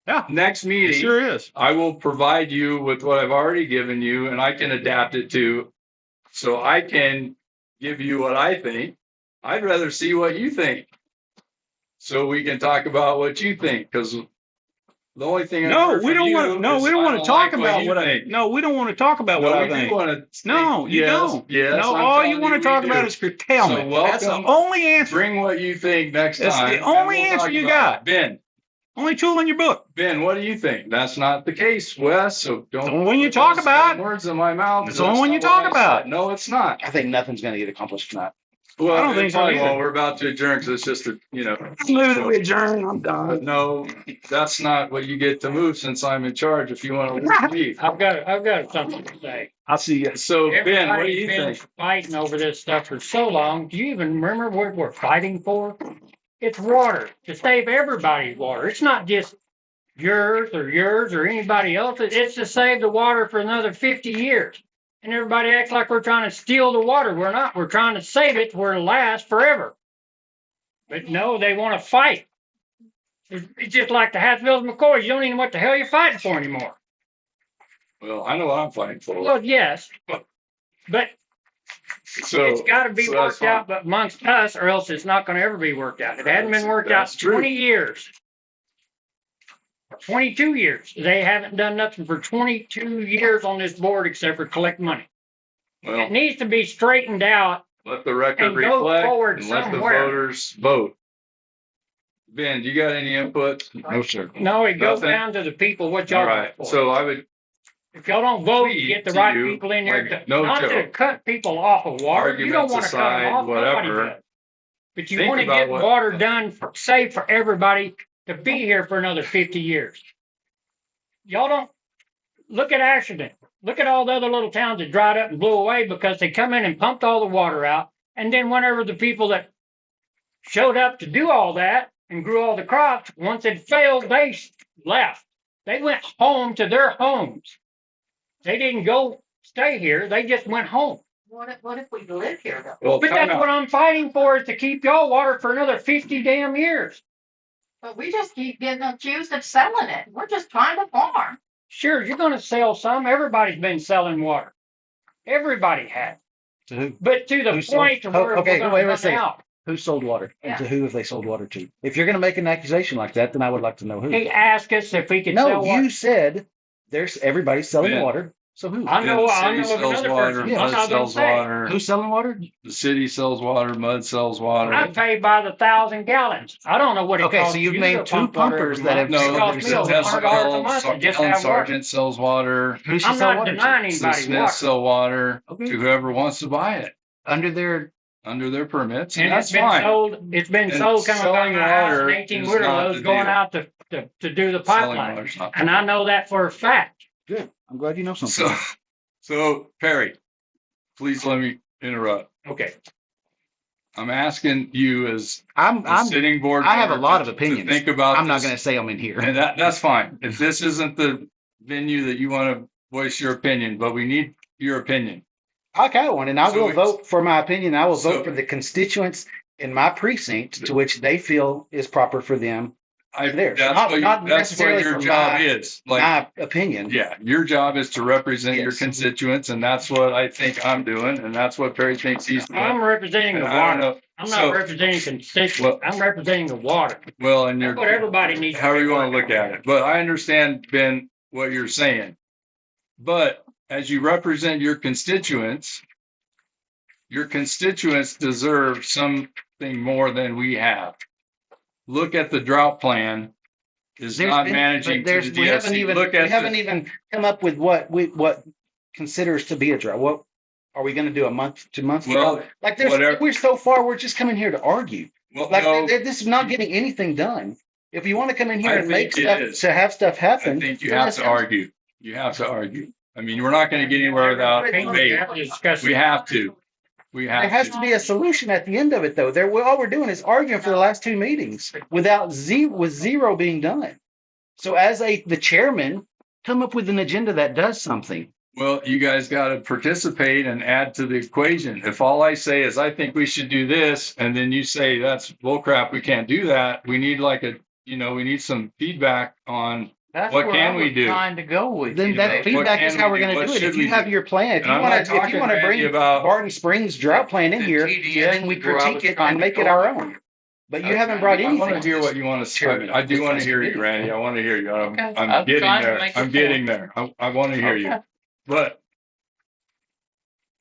Yeah, Next it meeting, sure is. I will provide you with what I've already given you and I can adapt it to, so I can give you what I think. I'd rather see what you think. So we can talk about what you think, because the only thing I've No, heard we from don't you want. No, is we don't I want to talk like about you what I. think. No, we don't want to talk about what No, I we do think. want to. No, you don't. Yes, No, I'm all you telling want to we talk do. about is curtailment. So That's the welcome. only answer. Bring what you think next That's time. the and only we'll answer talk you about got. it. Ben, Only tool in your book. Ben, what do you think? That's not the case, Wes. So don't. It's only when you put talk those about. words in my mouth. It's only when you That's not talk what I about. said. No, it's not. I think nothing's gonna get accomplished tonight. Well, I don't think so probably either. won't. We're about to adjourn because it's just a, Move to adjourn. I'm But done. no, that's not what you get to move since I'm in charge. If you want to leave. I've got something to say. I'll see you. So Ben, what do Everybody's you been think? fighting over this stuff for so long. Do you even remember what we're fighting for? It's water, to save everybody's water. It's not just yours or anybody else's. It's to save the water for another 50 years. And everybody acts like we're trying to steal the water. We're not. We're trying to save it where it'll last forever. But no, they want to fight. It's just like the Hatfields McCoys. You don't even know what the hell you're fighting for anymore. Well, I know what I'm fighting for. Well, yes, but So it's got to be so that's worked out but amongst us, or else it's not going to ever be worked out. It hasn't been worked out That's true. 20 years. 22 years. They haven't done nothing for 22 years on this board except for collect money. Well, It needs to be straightened out. let the record and go reflect forward and let the somewhere. voters vote. Ben, do you got any input? No, sir. No, it goes Nothing? down to the people what All y'all right. vote for. So I would If y'all don't vote, plead get the to right you, people in there. like, to, no not to joke. cut people off of water. You don't Arguments want to cut them aside, off. Nobody whatever. does. But you Think want to about get what- water done, safe for everybody to be here for another 50 years. Y'all don't look at Ashton. Look at all the other little towns that dried up and blew away because they come in and pumped all the water out. And then whenever the people that showed up to do all that and grew all the crops, once it failed, they left. They went home to their homes. They didn't go stay here. They just went home. What if we live here though? well, But time that's what out. I'm fighting for, is to keep y'all water for another 50 damn years. But we just keep getting accused of selling it. We're just trying to farm. Sure, you're going to sell some. Everybody's been selling water. Everybody has. To who? But to the Who sold- point to where okay, we're going wait to a run second. out. Who sold water? And Yeah. to who have they sold water to? If you're gonna make an accusation like that, then I would like to know who. He asked us if we could sell No, water. you said there's everybody's selling Ben. water. So who? I know, The I city know of sells another water, person. Yeah. I'm Mud not going to sells say. water. Who's selling water? The city sells water, Mud sells water. I pay by the 1,000 gallons. I don't know what it Okay, costs so you've you named to two pump water pumpers every that have month. It No, costs me sold over $100 a Helen month to just have water. Sargent sells water. Who should I'm sell not water to? denying The anybody's Smiths water. sell water Okay. to whoever wants to buy it Under their under their permits, And and that's it's been fine. sold. It's been And sold coming by selling my house water in 18 is wheeler not loads the going deal. out to do the Selling pipeline. water's not. And I know that for a fact. good. I'm glad you know something. So Perry, please let me interrupt. Okay. I'm asking you as I'm a sitting board. I have a member lot of to opinions. Think about. I'm not this. gonna say them in here. And that's fine. If this isn't the venue that you want to voice your opinion, but we need your opinion. I got one, and I So will it's- vote for my opinion. I will So- vote for the constituents in my precinct to which they feel is proper for them. There. Not That's necessarily what your for job my- is. Like, My opinion. yeah, your job is to represent your Yes. constituents, and that's what I think I'm doing, and that's what Perry thinks he's doing. I'm representing the And I don't water. know. I'm So- not representing constituents. Well- I'm representing the water. Well, and That's you're what everybody needs. however be you want to working look at on. it. But I understand, Ben, what you're saying. But as you represent your constituents deserve something more than we have. Look at the drought plan is There's not been- managing but to the we haven't DFC. even Look we at haven't the, even come up with what considers to be a drought. What are we going to do? A month, 2 months? Well, like there's whatever. we're so far. We're just coming here to argue. well, Like no, this is not getting anything done. If you want to come in here I and make think it stuff is. to have stuff I happen, think you then have let's to argue. You have to argue. I mean, we're not going to get anywhere without We debate. have to discuss We it. have to. We There have has to. to be a solution at the end of it, though. All we're doing is arguing for the last two meetings with zero being done. So, as the chairman, come up with an agenda that does something. Well, you guys got to participate and add to the equation. If all I say is I think we should do this, and then you say that's bullcrap, we can't do that. We need like a we need some feedback on, That's what where can I we was do? trying to go with. Then you that know. what feedback is can how we we're do? going to What do it. should If we you have do? your plan, if And you I'm want not to, if talking, you want to Randy, bring about Barton Springs drought plan in The here, TDS then we is where I critique was it trying and to make it go our with. own. But you haven't brought I anything. want to hear what you want to say. Chairman I do of want to this hear you, committee. Randy. I want to hear you. Okay. I'm I'm getting trying to there. make a I'm getting point. there. I want to hear you. Okay. But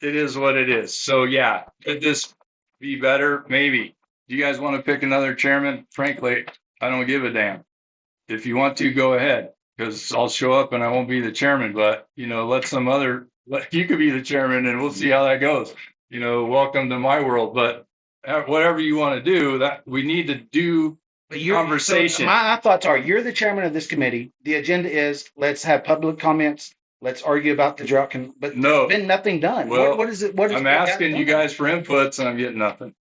it is what it is. So yeah, could this be better? Maybe. Do you guys want to pick another chairman? Frankly, I don't give a damn. If you want to, go ahead, because I'll show up and I won't be the chairman. But you could be the chairman, and we'll see how that goes. Welcome to my world. But whatever you want to do, that we need to do But conversation. So my thoughts are, you're the chairman of this committee. The agenda is, let's have public comments. Let's argue about the drought. But No. there's been nothing done. Well, what is it? What is I'm what got asking you done? guys for inputs, and I'm getting nothing.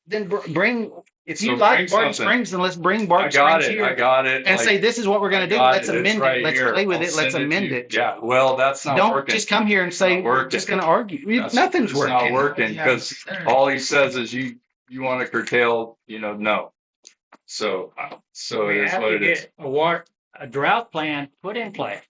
Then bring, if So you like bring Barton something. Springs, then let's bring I Barton got Springs it. I here got it. and Like, say, this is what we're going I to do. got Let's it. It's amend right it. Let's here. play with I'll it. Let's send to amend you. it. Yeah. Well, that's not Don't working. just come here and say, Not we're working. just going to argue. That's Nothing's it's working. not working because all he says is you want to curtail. No. So We it is have what to it is. get a drought plan put in place.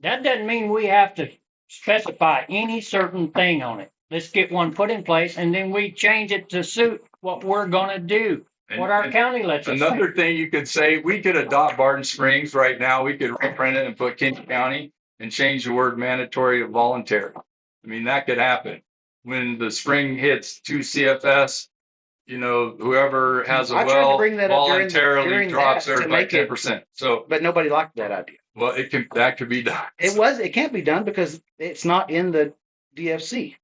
That doesn't mean we have to specify any certain thing on it. Let's get one put in place and then we change it to suit what we're gonna do, what our And county lets us. another thing you could say, we could adopt Barton Springs right now. We could reprint it and put Kent County and change the word mandatory to voluntary. I mean, that could happen. When the spring hits 2 CFS, whoever has a I tried to well bring that up voluntarily during drops that to theirs by make it- 10%. So, But nobody liked that idea. well, that could be done. It can't be done because it's not in the DFC.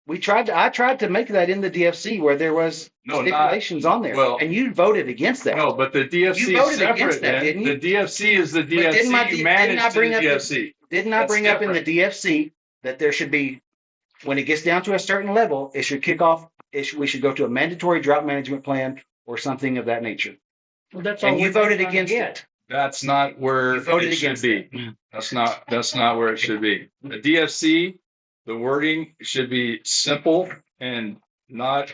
I tried to make that in the DFC where there was No, stipulations on there, well- and you voted against that. No, but the DFC You is voted against separate. that, Then. didn't you? The DFC is the didn't DFC. my You didn't manage I to bring the up DFC. Didn't I That's bring up in the different. DFC that there should be, when it gets down to a certain level, it should kick off. We should go to a mandatory drought management plan or something of that nature. Well, that's all And you we're voted trying to against get. it. That's not where You voted it should against be. That's not where it should be. The DFC, the wording should be simple and not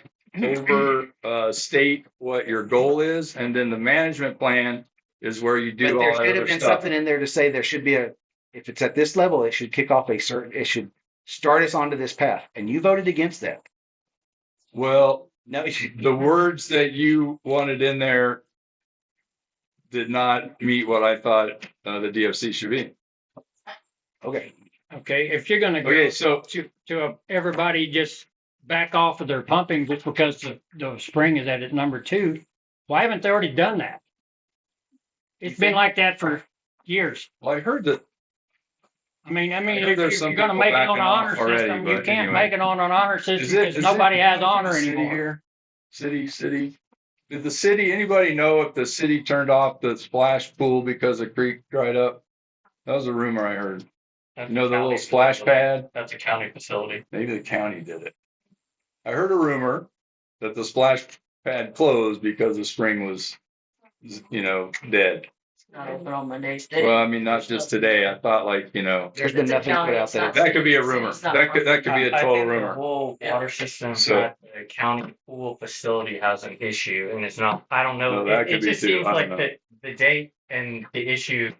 state what your goal is, and then the management plan is where you do But all there that should other have been stuff. something in there to say there should be if it's at this level, it should kick off it should start us onto this path. And you voted against that. Well, No, the words that you wanted in there did not meet what I thought the DFC should be. okay. Okay, if you're gonna go Okay, so to everybody just back off of their pumping just because the spring is at its number 2, why haven't they already done that? It's been like that for years. well, I heard that. I mean, heard if there's you're some gonna people make it on backing an honor off already, system, you but can't anyway. make it on an honor system Is it- because is nobody it- has honor City anymore. here? City. Did the city, anybody know if the city turned off the splash pool because the creek dried up? That was a rumor I heard. That's You know, a the little county splash facility. pad? That's a county facility. Maybe the county did it. I heard a rumor that the splash pad closed because the spring was, dead. Not open on Mondays. Well, I mean, not just today. I thought There's been nothing put out there. that could be a rumor. That could be a I total think the rumor. whole water system So- at the county pool facility has an issue, and it's not. I don't know. No, that It could be just too. seems I don't like know. the date and the issue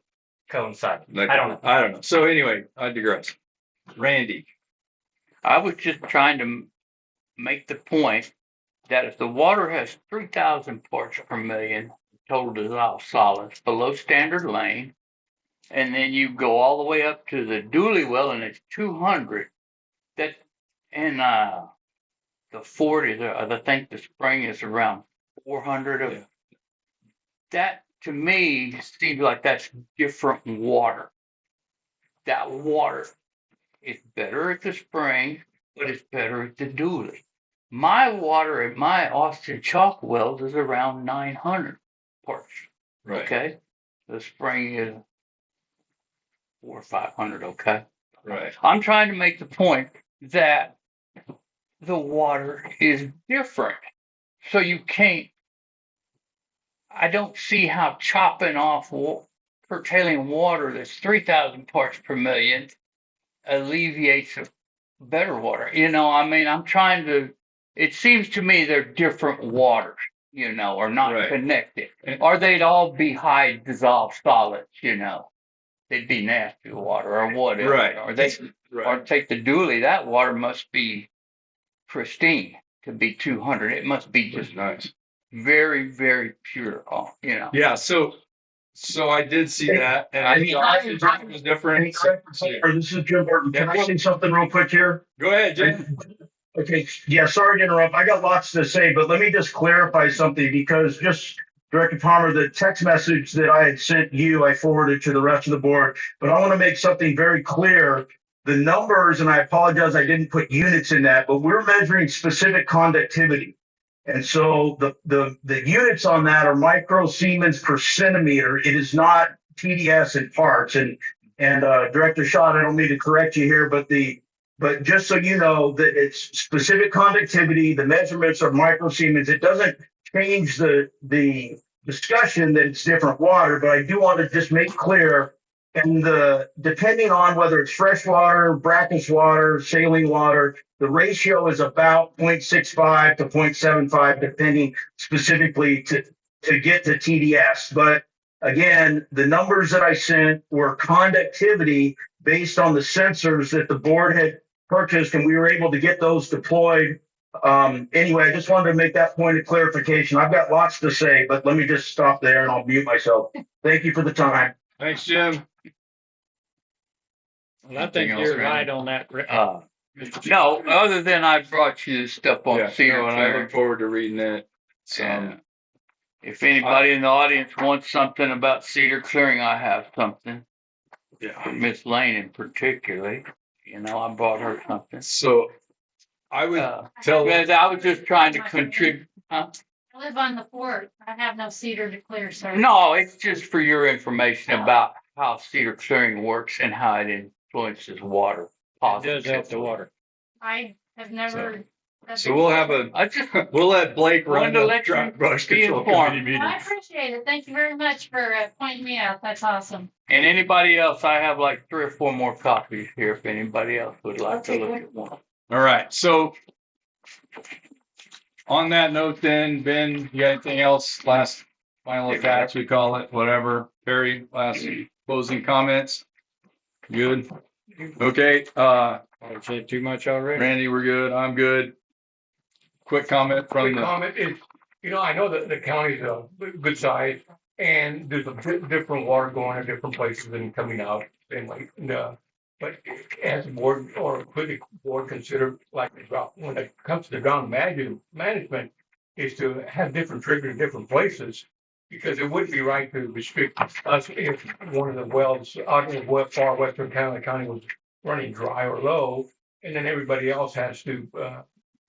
coincide. I don't know. So anyway, I digress. Randy. I was just trying to make the point that if the water has 3,000 parts per million total dissolved solids below standard lane, and then you go all the way up to the Dooley well and it's 200, that, and the fort is, I think the spring is around 400 of Yeah. that. To me, seems like that's different water. That water is better at the spring, but it's better at the Dooley. My water at my Austin Chalk wells is around 900 parts. Right. Okay. The spring is 400 or 500. Okay. Right. I'm trying to make the point that the water is different. So you can't, I don't see how chopping off curtailing water that's 3,000 parts per million alleviates the better water. I'm trying to, it seems to me they're different waters. or not Right. connected. And- Or they'd all be high dissolved solids, They'd be nasty water or whatever. Right. Or they Right. or take the Dooley, that water must be pristine to be 200. It must be just Nice. very, very pure, Yeah. So I did see that, and I- the oxygen was different. This is Jim Burton. Can I say something real quick here? Go ahead, Jim. Okay, yeah, sorry to interrupt. I got lots to say, but let me just clarify something because just Director Palmer, the text message that I had sent you, I forwarded to the rest of the board, but I want to make something very clear. The numbers, and I apologize, I didn't put units in that, but we're measuring specific conductivity. And so the units on that are micro Siemens per centimeter. It is not TDS in parts. And Director Schott, I don't mean to correct you here, but just so you know that it's specific conductivity, the measurements are micro Siemens. It doesn't change the discussion that it's different water, but I do want to just make clear, and depending on whether it's fresh water, brackish water, saline water, the ratio is about 0.65 to 0.75, depending specifically to get to TDS. But again, the numbers that I sent were conductivity based on the sensors that the board had purchased, and we were able to get those deployed. Anyway, I just wanted to make that point of clarification. I've got lots to say, but let me just stop there and I'll mute myself. Thank you for the time. Thanks, Jim. Well, I think you're right on that. No, other than I brought you stuff on Cedar and I Clearing. look forward to reading it. And if anybody in the audience wants something about Cedar Clearing, I have something. Yeah. Miss Lane in particularly, I brought her something. So I would tell. Because I was just trying to contribute. Huh? I live on the fort. I have no cedar to clear, sir. No, it's just for your information about how Cedar Clearing works and how it influences water. It does help the water. I have never. So we'll have we'll let Blake run wanted to the let you drought brush be control informed. committee Well, I meeting. appreciate it. Thank you very much for pointing me out. That's awesome. And anybody else, I have like 3 or 4 more copies here if anybody else would like to look at one. All right. So on that note, then, Ben, you got anything else? Last final attacks, we call it, whatever. Perry, last closing comments. Good. Okay. I said too much already. Randy, we're good. I'm good. Quick comment from Quick the. comment is, I know that the county's a good size and there's a different water going in different places and coming out. And but as a board or could the board consider like the drought, when it comes to the drought management is to have different triggers in different places, because it wouldn't be right to restrict us if one of the wells out in the far western county was running dry or low, and then everybody else has to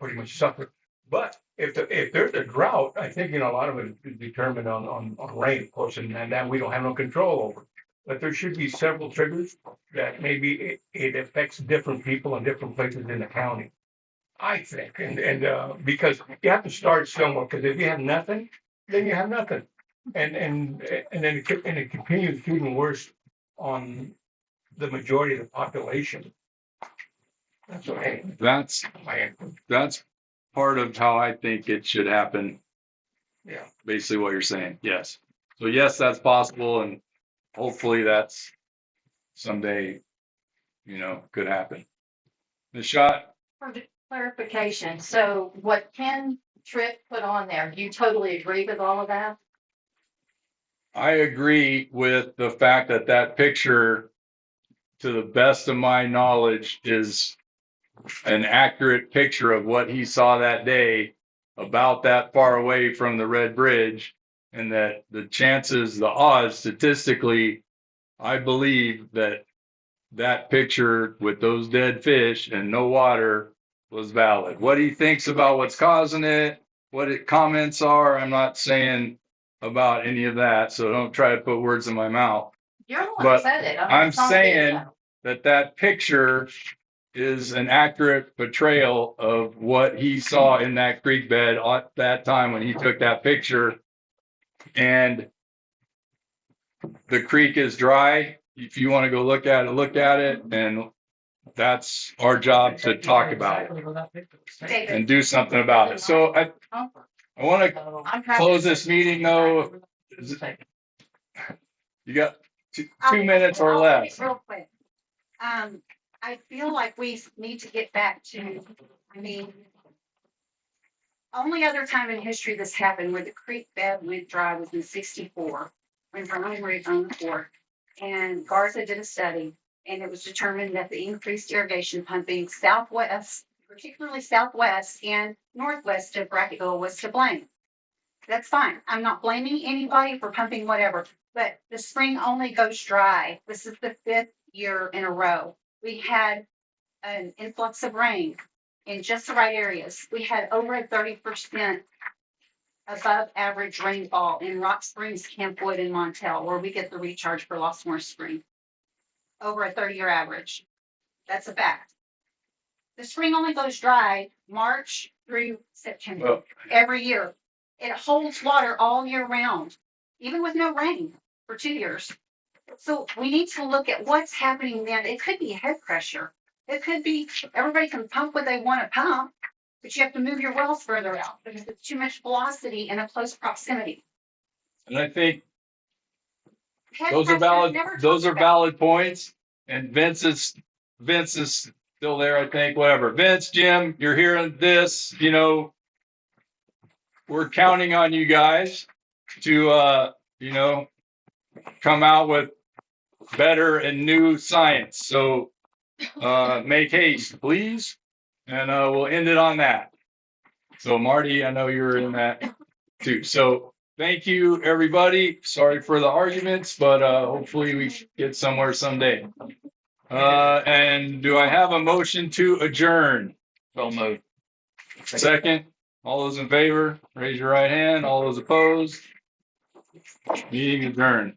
pretty much suffer. But if there's a drought, I think a lot of it is determined on rain, of course, and that we don't have no control over. But there should be several triggers that maybe it affects different people in different places in the county. I think, and because you have to start somewhere, because if you have nothing, then you have nothing, and then it continues getting worse on the majority of the population. That's what That's part of how I think it should happen. Yeah. Basically what you're saying. Yes. So yes, that's possible, and hopefully that's someday, could happen. The shot. For clarification, so what Ken Tripp put on there, do you totally agree with all of that? I agree with the fact that picture, to the best of my knowledge, is an accurate picture of what he saw that day, about that far away from the Red Bridge, and that the odds statistically, I believe that picture with those dead fish and no water was valid. What he thinks about what's causing it, what it comments are, I'm not saying about any of that, so don't try to put words in my mouth. You're the one But who said it. I'm it's on saying video. that picture is an accurate portrayal of what he saw in that creek bed at that time when he took that picture. And the creek is dry. If you want to go look at it. And that's our job to talk about it David, and do something about it. So I want to I'm happy close to- this meeting though. You got 2 minutes or I'll less. finish real quick. I feel like we need to get back to, I mean, only other time in history this happened where the creek bed went dry was in 64, when Vernon Reed owned the fort. And Garza did a study, and it was determined that the increased irrigation pumping southwest, particularly southwest and northwest of Bracketville, was to blame. That's fine. I'm not blaming anybody for pumping whatever, but the spring only goes dry. This is the 5th year in a row. We had an influx of rain in just the right areas. We had over a 30% above average rainfall in Rock Springs, Campwood, and Montel, where we get the recharge for Lost Moor Spring. Over a 30-year average. That's a fact. The spring only goes dry March through September Well, every year. It holds water all year round, even with no rain for 2 years. So we need to look at what's happening then. It could be head pressure. It could be everybody can pump what they want to pump, but you have to move your wells further out because it's too much velocity in a close proximity. and I think Head those are pressure is valid. never Those talked are about. valid points. And Vince is still there. I think. Whatever. Vince, Jim, you're hearing this. You know, we're counting on you guys to come out with better and new science. So make haste, please. And we'll end it on that. So Marty, I know you're in that too. So thank you, everybody. Sorry for the arguments, but hopefully we get somewhere someday. And do I have a motion to adjourn? So moved. Second. All those in favor, raise your right hand. All those opposed. Meeting adjourned.